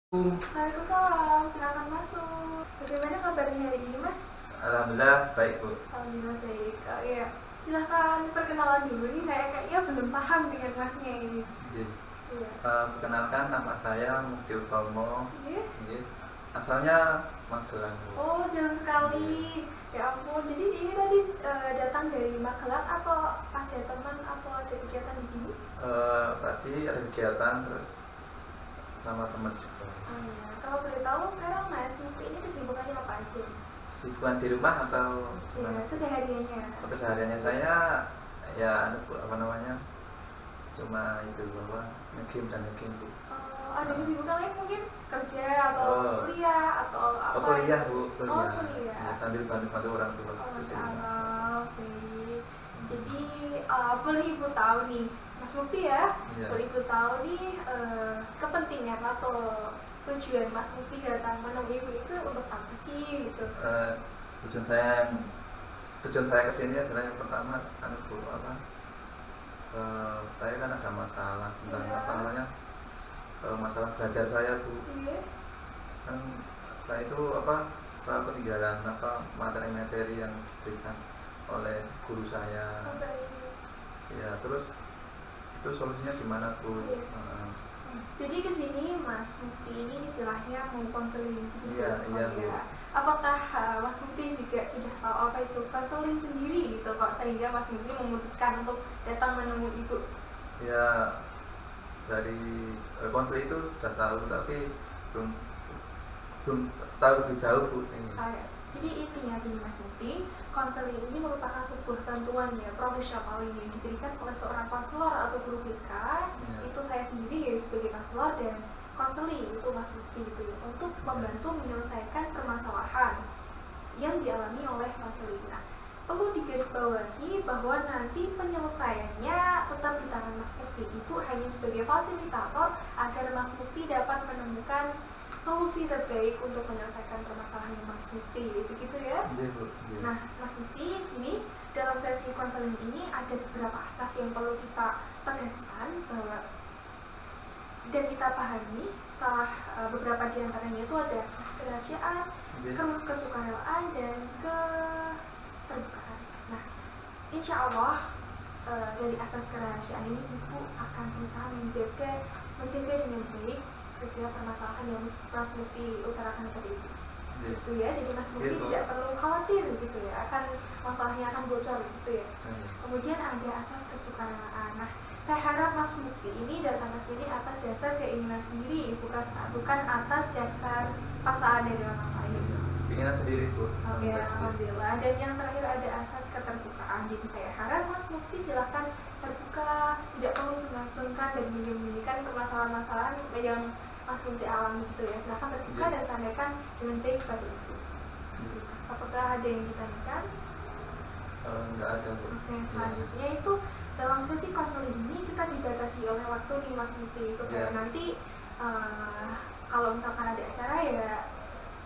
Waalaikumsalam, silakan masuk. Bagaimana kabarnya hari ini, Mas? Alhamdulillah baik Bu. Alhamdulillah baik. Iya, silakan perkenalan dulu nih. Saya kayaknya belum paham dengan Masnya ini. Iya. Perkenalkan nama saya Mukti Utomo. Iya. Asalnya Magelang Bu. Oh, jauh sekali. Ya ampun. Jadi ini tadi datang dari Magelang atau ada teman atau ada kegiatan di sini? Tadi ada kegiatan terus sama teman juga. Oh iya. Kalau boleh tahu sekarang Mas Mukti ini kesibukannya apa aja? Kesibukan di rumah atau Iya, kesehariannya. kesehariannya saya ya cuma itu bahwa ngegame dan ngegame Bu. Ada kesibukan lain mungkin kerja atau kuliah atau apa? Kuliah Bu, kuliah. Oh, kuliah. Ya, sambil bantu-bantu orang tua. Oke. Jadi boleh Ibu tahu nih, Mas Mukti ya, boleh Ibu tahu nih kepentingan atau tujuan Mas Mukti datang menemui Ibu itu untuk apa sih gitu? Tujuan saya kesini adalah yang pertama saya kan ada masalah tentang masalah belajar saya Bu. Kan saya itu selalu ketinggalan materi-materi yang diberikan oleh guru saya. Ya terus itu solusinya gimana Bu? Jadi kesini Mas Mukti ini istilahnya mau konseling gitu. Iya Bu. Apakah Mas Mukti juga sudah tahu apa itu konseling sendiri gitu kok sehingga Mas Mukti memutuskan untuk datang menemui Ibu? Ya dari konseling itu sudah tahu tapi belum tahu lebih jauh Bu ini. Jadi intinya gini Mas Mukti, konseling ini merupakan sebuah bantuan ya profesional yang diberikan oleh seorang konselor atau guru BK. Itu saya sendiri ya sebagai konselor dan konseling itu Mas Mukti gitu ya, untuk membantu menyelesaikan permasalahan yang dialami oleh konseling. Nah, perlu digarisbawahi bahwa nanti penyelesaiannya tetap di tangan Mas Mukti, itu hanya sebagai fasilitator agar Mas Mukti dapat menemukan solusi terbaik untuk menyelesaikan permasalahan Mas Mukti, begitu ya? Nah, Mas Mukti, ini dalam sesi konseling ini ada beberapa asas yang perlu kita tegaskan bahwa dan kita pahami. Beberapa di antaranya itu ada asas kerahasiaan, kesukarelaan, dan keterbukaan. Nah, insya Allah dari asas kerahasiaan ini Ibu akan berusaha menjaga dengan baik setiap permasalahan yang Mas Mukti utarakan kepada Ibu. Gitu ya, jadi Mas Mukti tidak perlu khawatir gitu ya, akan masalahnya akan bocor gitu ya. Kemudian ada asas kesukaraan. Nah, saya harap Mas Mukti ini datang ke sini atas dasar keinginan sendiri, bukan atas dasar paksaan dari orang lain. Keinginan sendiri Bu. Oke, alhamdulillah. Dan yang terakhir ada asas keterbukaan. Jadi saya harap Mas Mukti silahkan terbuka, tidak perlu sungkan dan menyembunyikan permasalahan-masalahan yang Mas Mukti alami gitu ya. Silahkan terbuka dan sampaikan dengan baik pada Ibu. Apakah ada yang ditanyakan? Enggak ada Bu. Oke, selanjutnya itu dalam sesi konseling ini kita dibatasi oleh waktu nih Mas Mukti supaya nanti kalau misalkan ada acara ya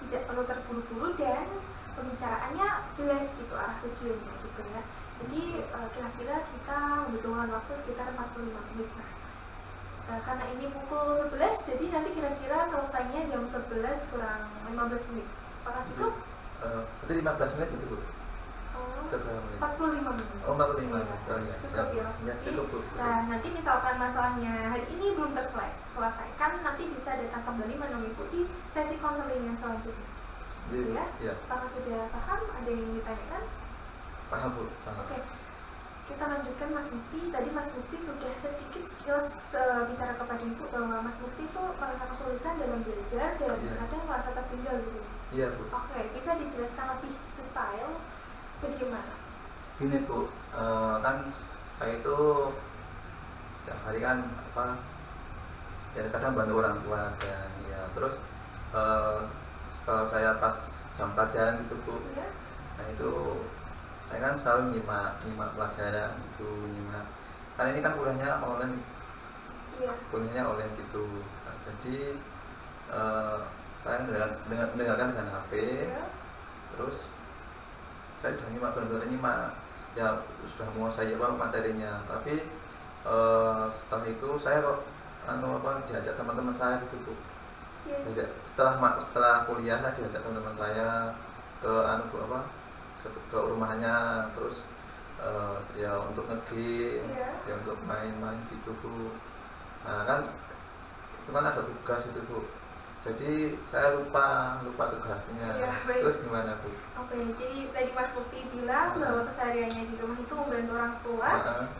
tidak perlu terburu-buru dan pembicaraannya jelas gitu arah tujuannya gitu ya. Jadi kira-kira kita membutuhkan waktu sekitar 45 menit. Nah, karena ini pukul 11, jadi nanti kira-kira selesainya jam 11 kurang 15 menit. Apakah cukup? Berarti 15 menit itu Bu? 45 menit. Oh, 45 menit. Cukup ya Mas Mukti. Cukup. Nah, nanti misalkan masalahnya hari ini belum terselesaikan, nanti bisa datang kembali menemui Ibu di sesi konseling yang selanjutnya. Gitu ya? Apakah sudah paham? Ada yang ditanyakan? Paham Bu. Oke. Kita lanjutkan Mas Mukti. Tadi Mas Mukti sudah sedikit bicara kepada Ibu bahwa Mas Mukti itu merasa kesulitan dalam belajar dan kadang merasa tertinggal gitu. Iya Bu. Oke, bisa dijelaskan lebih detail bagaimana? Gini Bu, kan saya itu setiap hari kan ya kadang bantu orang tua dan ya terus kalau saya pas jam pelajaran gitu Bu, nah itu saya kan selalu nyimak pelajaran itu karena ini kan kuliahnya online gitu. Nah, jadi saya mendengarkan dengan HP, terus saya sudah benar-benar nyimak ya, sudah menguasai materinya, tapi setelah itu saya kok diajak teman-teman saya gitu Bu, Jadi setelah kuliah saya diajak teman-teman saya ke ke rumahnya, terus ya untuk ngegame, ya untuk main-main gitu Bu. Nah kan itu kan ada tugas itu Bu, jadi saya lupa tugasnya. Terus gimana Bu? Oke, jadi tadi Mas Mufti bilang bahwa kesehariannya di rumah itu membantu orang tua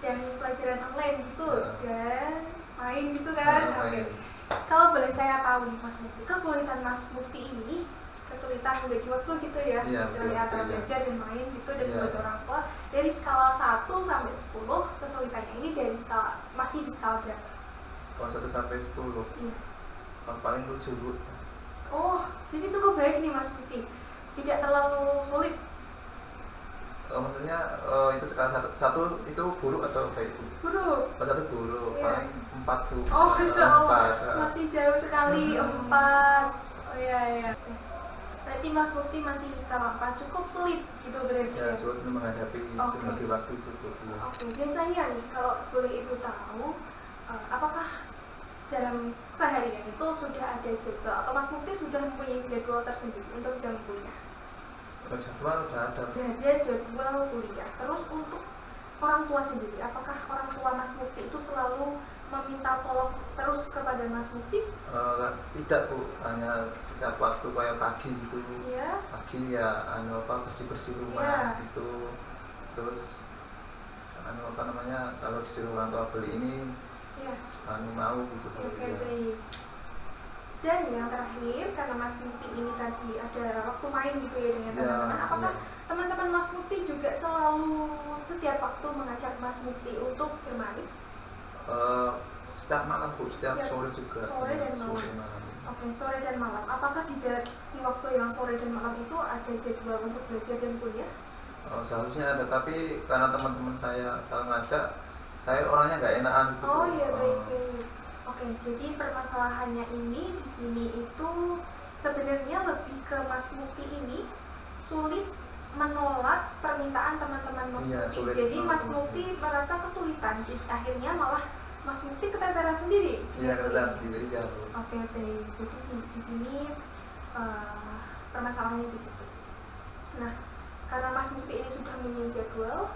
dan pelajaran online gitu dan main gitu kan. Oke. Kalau boleh saya tahu nih Mas Mufti, kesulitan Mas Mufti ini, kesulitan membagi waktu gitu ya, misalnya antara belajar dan main gitu dan membantu orang tua, dari skala 1 sampai 10 kesulitannya ini dari skala, masih di skala berapa? Kalau 1 sampai 10? Iya. Paling 7 Bu. Oh, jadi cukup baik nih Mas Mufti, tidak terlalu sulit. Maksudnya itu skala 1 itu buruk atau baik Bu? Buruk. Kalau 1 buruk, paling 4 Bu. Oh, Masya Allah, masih jauh sekali 4. Oh iya. Berarti Mas Mufti masih di skala 4, cukup sulit gitu berarti ya? Sulit menghadapi membagi waktu itu Bu. Oke, biasanya nih kalau boleh Ibu tahu, apakah dalam seharian itu sudah ada jadwal atau Mas Mufti sudah mempunyai jadwal tersendiri untuk jam kuliah? Jadwal sudah ada. Ada jadwal kuliah. Terus untuk orang tua sendiri, apakah orang tua Mas Mufti itu selalu meminta tolong terus kepada Mas Mufti? Tidak Bu, hanya setiap waktu kayak pagi gitu. Iya. Pagi ya bersih rumah gitu. Terus kalau disuruh orang tua beli ini mau gitu. Baik. Dan yang terakhir, karena Mas Mufti ini tadi ada waktu main gitu ya dengan teman-teman, apakah teman-teman Mas Mufti juga selalu setiap waktu mengajak Mas Mufti untuk bermain? Setiap malam Bu, setiap sore juga. Sore dan malam. Oke, sore dan malam. Apakah di waktu yang sore dan malam itu ada jadwal untuk belajar dan kuliah? Seharusnya ada, tapi karena teman-teman saya selalu ngajak, saya orangnya nggak enakan gitu. Oh iya, baik. Oke, jadi permasalahannya ini di sini itu sebenarnya lebih ke Mas Mufti ini sulit menolak permintaan teman-teman Mas Mufti. Jadi Mas Mufti merasa kesulitan, jadi akhirnya malah Mas Mufti keteteran sendiri. Iya, keteteran sendiri ya. Oke. Jadi di sini permasalahannya di situ. Nah, karena Mas Mufti ini sudah mempunyai jadwal,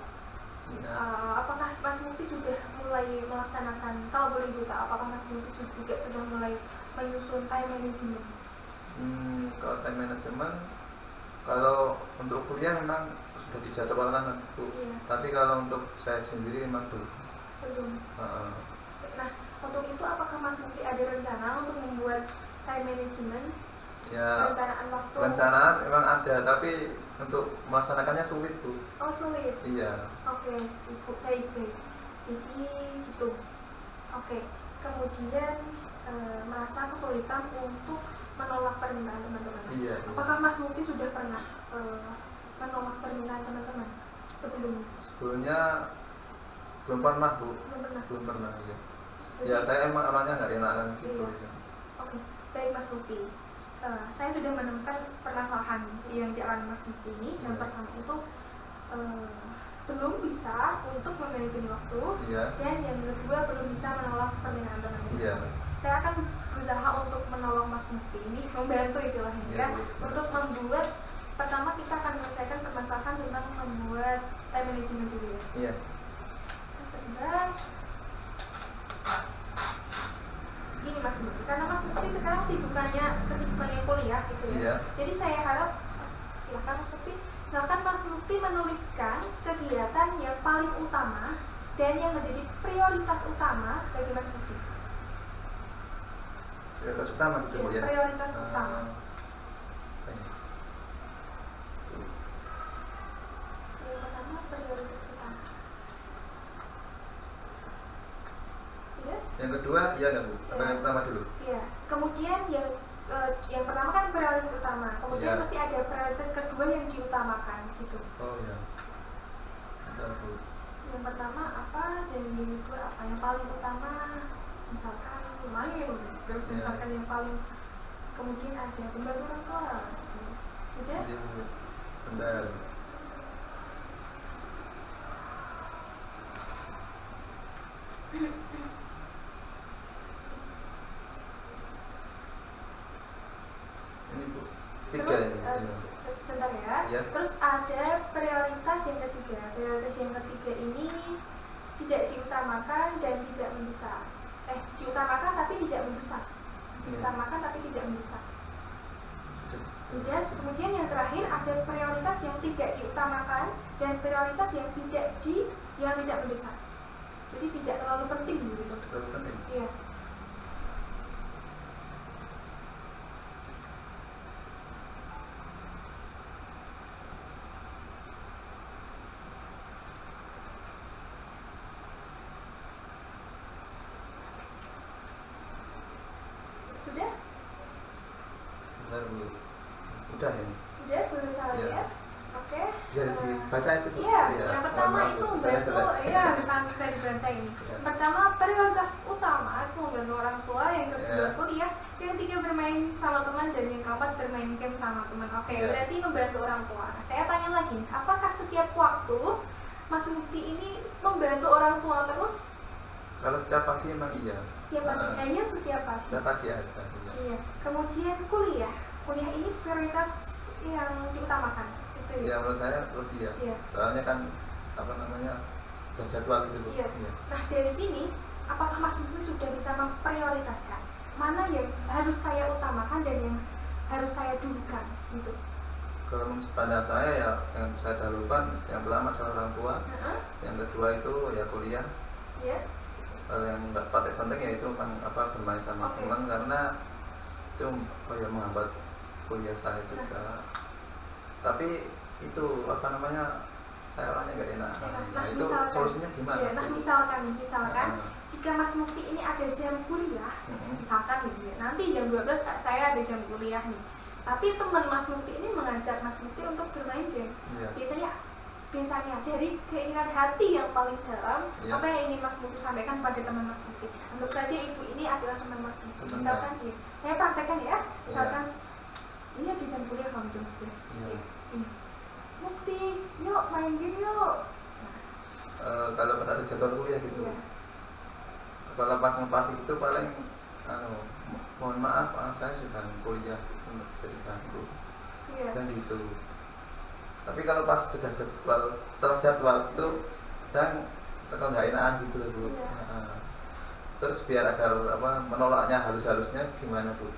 apakah Mas Mufti sudah mulai melaksanakan, kalau boleh Ibu tahu, apakah Mas Mufti juga sudah mulai menyusun time management? Kalau time management, kalau untuk kuliah memang sudah dijadwalkan Bu. Tapi kalau untuk saya sendiri memang belum. Nah, untuk itu apakah Mas Mufti ada rencana untuk membuat time management? Ya, perencanaan waktu? Perencanaan memang ada, tapi untuk melaksanakannya sulit Bu. Oh, sulit? Iya. Oke, Ibu, baik. Jadi gitu. Oke, kemudian merasa kesulitan untuk menolak permintaan teman-teman. Iya. Apakah Mas Mufti sudah pernah menolak permintaan teman-teman sebelumnya? Belum pernah Bu. Belum pernah ya. Ya, saya emang orangnya nggak enakan gitu. Iya. Oke, baik Mas Mufti. Saya sudah menemukan permasalahan yang dialami Mas Mufti ini. Yang pertama itu belum bisa untuk memanajemen waktu, dan yang kedua belum bisa menolak permintaan teman-teman. Saya akan berusaha untuk menolong Mas Mufti ini, membantu istilahnya untuk membuat, pertama kita akan menyelesaikan permasalahan tentang membuat time management dulu ya. Iya. Sebentar. Gini Mas Mufti, karena Mas Mufti sekarang kesibukannya kuliah gitu ya. Jadi saya harap silakan Mas Mufti menuliskan kegiatan yang paling utama dan yang menjadi prioritas utama bagi Mas Mufti. Prioritas utama gitu ya? Prioritas utama. Yang pertama prioritas utama. Sudah? Yang kedua, iya nggak Bu? Apa yang pertama dulu? Iya. Kemudian yang pertama kan prioritas utama. Kemudian pasti ada prioritas kedua yang diutamakan gitu. Oh iya. Bentar Bu. Yang pertama apa dan yang kedua apa? Yang paling utama misalkan main, terus misalkan yang paling kemudian ada membantu orang tua. Sudah? Iya Bu. Bentar. Tiga Terus ini, iya. sebentar ya. Iya. Terus ada prioritas yang ketiga. Prioritas yang ketiga ini tidak diutamakan dan tidak mendesak. Diutamakan tapi tidak mendesak. Diutamakan tapi tidak mendesak. Kemudian yang terakhir ada prioritas yang tidak diutamakan dan prioritas yang tidak mendesak. Jadi tidak terlalu penting gitu. Terlalu penting. Iya. Sudah? Bentar Bu. Udah ya. Udah, boleh salah Iya. ya? Oke. Ya dibaca itu Bu. Iya, yang pertama mohon maaf, itu Bu. Saya membantu, jelek. iya bisa dibaca ini. Iya. Pertama, prioritas utama itu membantu orang tua, yang kedua Iya. kuliah, yang ketiga bermain sama teman, dan yang keempat bermain game sama teman. Oke, Iya. berarti membantu orang tua. Nah, saya tanya lagi, apakah setiap waktu Mas Mukti ini membantu orang tua terus? Kalau setiap pagi emang iya. Setiap pagi, hanya setiap pagi. Setiap pagi aja. Iya. Iya. Kemudian kuliah ini prioritas yang diutamakan. Itu Ya menurut saya lebih ya. Iya. Soalnya kan apa namanya udah jadwal gitu Bu. Iya. Nah, dari sini apakah Mas Mukti sudah bisa memprioritaskan mana yang harus saya utamakan dan yang harus saya dulukan gitu? Kalau pada saya ya yang saya dahulukan yang pertama adalah orang tua, yang kedua itu ya kuliah. Iya. Kalau yang nggak penting ya itu memang bermain sama Oke. teman karena itu menghambat kuliah saya juga. Tapi itu saya orangnya nggak enak. Nah, itu misalkan, solusinya gimana? iya, nah misalkan jika Mas Mukti ini ada jam kuliah, misalkan gitu ya, nanti jam 12 saya ada jam kuliah nih, tapi teman Mas Mukti ini mengajak Mas Mukti untuk bermain game. Iya. Biasanya dari keinginan hati yang paling dalam, Iya. apa yang ingin Mas Mukti sampaikan pada teman Mas Mukti? Anggap saja ibu ini adalah teman Mas Mukti. Teman, Misalkan ya, saya praktekkan ya, misalkan Iya. ini ada jam kuliah kamu jam 11. Iya. Ini. Mukti, yuk main game yuk. Kalau pas ada jadwal kuliah gitu, Iya. kalau pas ngepas itu paling mohon maaf saya sedang kuliah untuk bisa diganggu Iya. dan gitu. Tapi kalau pas sudah setelah jadwal itu dan tetap nggak enak gitu loh Bu. Iya. Terus biar agar menolaknya halus-halusnya gimana Bu?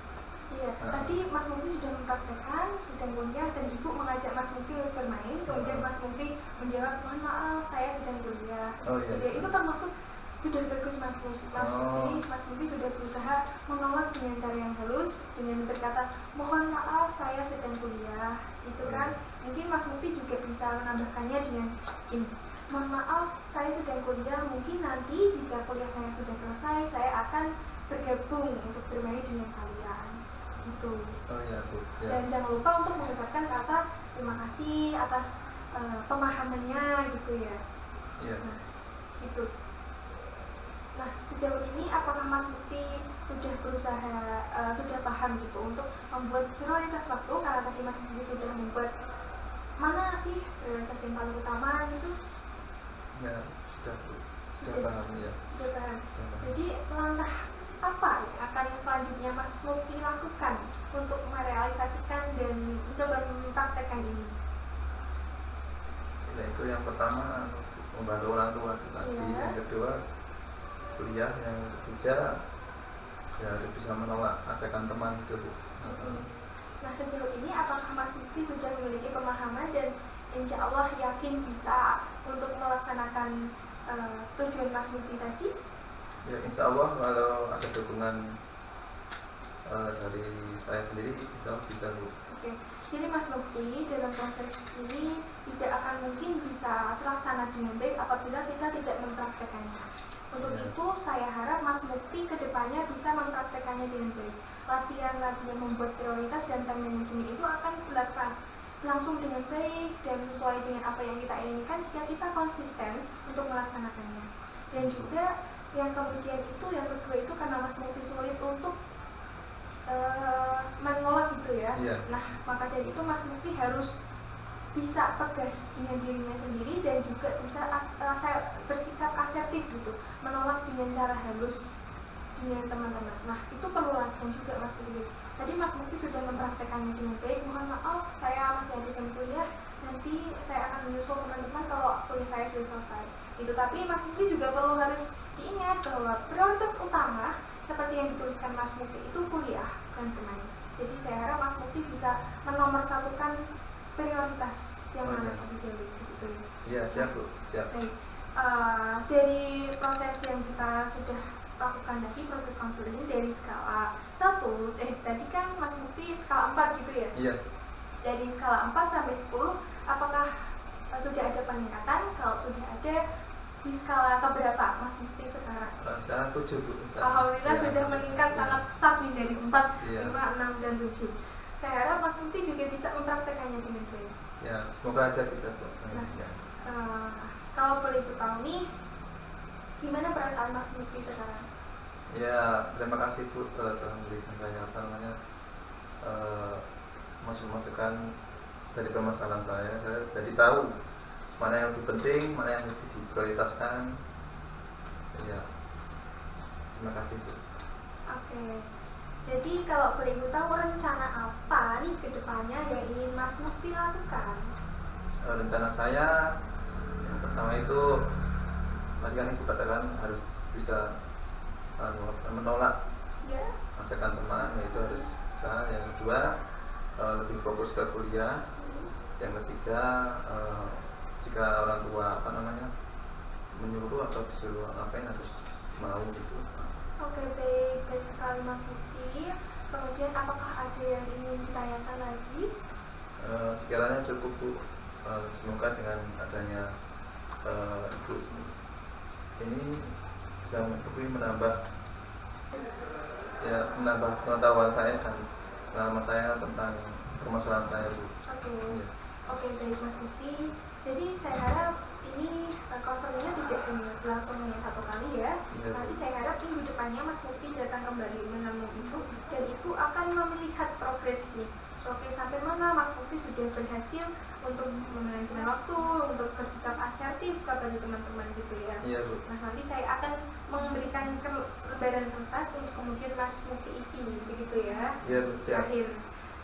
Iya, tadi Mas Mukti sudah mempraktekkan, sedang kuliah dan ibu mengajak Mas Mukti untuk bermain, kemudian Mas Mukti menjawab, mohon maaf saya sedang kuliah. Oh, iya. Jadi itu termasuk sudah bagus Mas Mukti sudah berusaha menolak dengan cara yang halus, dengan berkata, mohon maaf saya sedang kuliah. Itu kan, mungkin Mas Mukti juga bisa menambahkannya dengan ini. Mohon maaf, saya sedang kuliah, mungkin nanti jika kuliah saya sudah selesai, saya akan bergabung untuk bermain dengan kalian. Gitu. Oh iya Bu. Ya. Dan jangan lupa untuk mengucapkan kata terima kasih atas pemahamannya gitu ya. Iya. Nah, gitu. Nah, sejauh ini apakah Mas Mukti sudah berusaha, sudah paham gitu untuk membuat prioritas waktu, karena tadi Mas Mukti sudah membuat mana sih prioritas yang paling utama gitu? Ya, sudah Bu. Sudah paham ya. Sudah paham. Sudah paham. Jadi langkah apa yang akan selanjutnya Mas Mukti lakukan untuk merealisasikan dan mencoba mempraktekkan ini? Ya, itu yang pertama membantu orang tua itu tadi, Iya. yang kedua kuliah, yang ketiga ya harus bisa menolak ajakan teman itu Bu. Nah, sejauh ini apakah Mas Mukti sudah memiliki pemahaman dan insya Allah yakin bisa untuk melaksanakan tujuan Mas Mukti tadi? Ya insya Allah kalau ada dukungan dari saya sendiri insya Allah bisa Bu. Oke, jadi Mas Mukti dalam proses ini tidak akan mungkin bisa terlaksana dengan baik apabila kita tidak mempraktekannya. Untuk Ya. itu saya harap Mas Mukti kedepannya bisa mempraktekannya dengan baik. Latihan-latihan membuat prioritas dan time management itu akan berlangsung dengan baik dan sesuai dengan apa yang kita inginkan jika kita konsisten untuk melaksanakannya. Dan juga yang kemudian itu, yang kedua itu karena Mas Mukti sulit untuk menolak gitu ya. Iya. Nah, maka dari itu Mas Mukti harus bisa tegas dengan dirinya sendiri dan juga bisa bersikap asertif gitu, menolak dengan cara halus dengan teman-teman. Nah, itu perlu latihan juga Mas Mufti. Tadi Mas Mufti sudah mempraktekannya dengan baik. Mohon maaf, saya masih ada jam kuliah. Nanti saya akan menyusul teman-teman kalau kuliah saya sudah selesai. Itu, tapi Mas Mufti juga perlu harus diingat bahwa prioritas utama seperti yang dituliskan Mas Mufti itu kuliah, bukan bermain. Jadi saya harap Mas Mufti bisa menomorsatukan prioritas yang mana lebih dulu. Gitu. Iya, siap Bu, siap. Baik. Dari proses yang kita sudah lakukan tadi, proses konseling dari skala 1, tadi kan Mas Mufti skala 4 gitu ya? Iya. Dari skala 4 sampai 10, apakah sudah ada peningkatan? Kalau sudah ada, di skala keberapa Mas Mufti sekarang? Sekarang 7 Bu. Alhamdulillah ya, sudah meningkat sangat pesat nih dari 4, ya. 5, 6, dan 7. Saya harap Mas Mufti juga bisa mempraktekannya dengan baik. Ya, semoga aja bisa Bu. Nah, ya. Kalau boleh Ibu tahu nih, gimana perasaan Mas Mufti sekarang? Ya, terima kasih Bu telah memberikan saya masukan dari permasalahan saya. Saya jadi tahu mana yang lebih penting, mana yang lebih diprioritaskan. Ya, terima kasih Bu. Oke, jadi kalau boleh Ibu tahu rencana apa nih ke depannya yang ingin Mas Mufti lakukan? Rencana saya yang pertama itu tadi kan Ibu katakan harus bisa menolak Ya. ajakan teman, yaitu harus bisa. Yang kedua lebih fokus ke kuliah. Yang ketiga jika orang tua menyuruh atau disuruh ngapain harus mau gitu. Oke, baik sekali Mas Mufti. Kemudian apakah ada yang ingin ditanyakan lagi? Sekiranya cukup Bu. Semoga dengan adanya Ibu ini bisa menambah pengetahuan saya dan pengalaman saya tentang permasalahan saya Bu. Oke, baik Mas Mufti. Jadi saya harap ini konselingnya tidak langsung hanya 1 kali ya. Nanti saya harap minggu depannya Mas Mufti datang kembali menemui Ibu dan Ibu akan melihat progresnya. Oke, sampai mana Mas Mufti sudah berhasil untuk memanajemen waktu, untuk bersikap asertif kepada teman-teman gitu ya. Iya Bu. Nah, nanti saya akan memberikan lembaran kertas untuk kemudian Mas Mufti isi begitu ya. Iya Bu, siap. Akhir.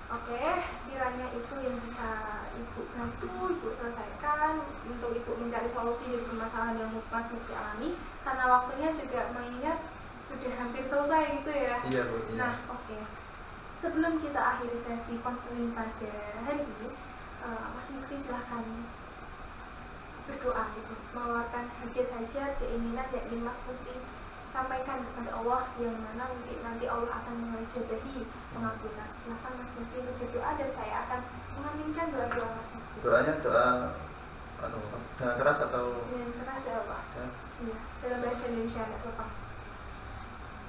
Oke, sekiranya itu yang bisa Ibu bantu, Ibu selesaikan untuk Ibu mencari solusi dari permasalahan yang Mas Mufti alami, karena waktunya juga mengingat sudah hampir selesai gitu ya. Iya Bu. Iya. Nah, oke. Sebelum kita akhiri sesi konseling pada hari ini, Mas Mufti silahkan berdoa gitu, mengeluarkan hajat-hajat, keinginan yang ingin Mas Mufti sampaikan kepada Allah, yang mana mungkin nanti Allah akan mengajabahi pengabulkan. Silahkan Mas Mufti untuk berdoa dan saya akan mengaminkan doa-doa Mas Mufti. Doanya doa dengan keras atau dengan keras ya Pak? keras? Iya, dalam bahasa Indonesia nggak apa-apa.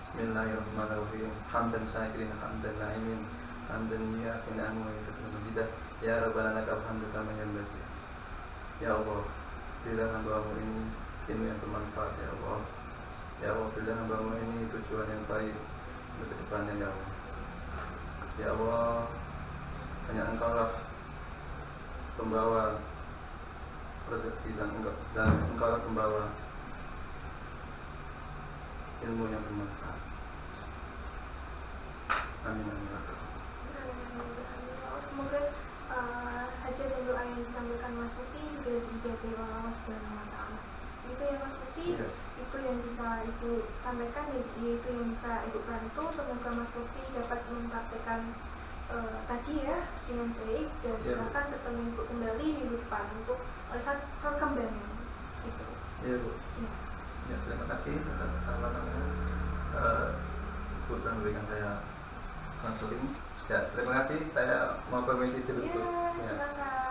Bismillahirrahmanirrahim. Hamdan syakirin, hamdan na'imin, hamdan iyyaka na'budu wa iyyaka nasta'in. Ya Rabbana lakal hamdu kama yanbaghi. Ya Allah, berilah hamba-Mu ini ilmu yang bermanfaat ya Allah. Ya Allah, berilah hamba-Mu ini tujuan yang baik untuk kedepannya ya Allah. Ya Allah, hanya Engkau-lah pembawa rezeki dan Engkau-lah pembawa ilmu yang bermanfaat. Amin amin. Semoga hajat dan doa yang disampaikan Mas Mufti juga dijawab oleh Allah Subhanahu wa Ta'ala. Itu ya Mas Mufti, itu yang bisa Ibu sampaikan, itu yang bisa Ibu bantu. Semoga Mas Mufti dapat mempraktekkan tadi ya dengan baik, dan silakan bertemu Ibu kembali minggu depan untuk melihat perkembangan itu. Iya Bu. Ya, terima kasih atas Ibu telah memberikan saya konseling. Ya, terima kasih. Saya mau permisi dulu Bu. Ya, silakan.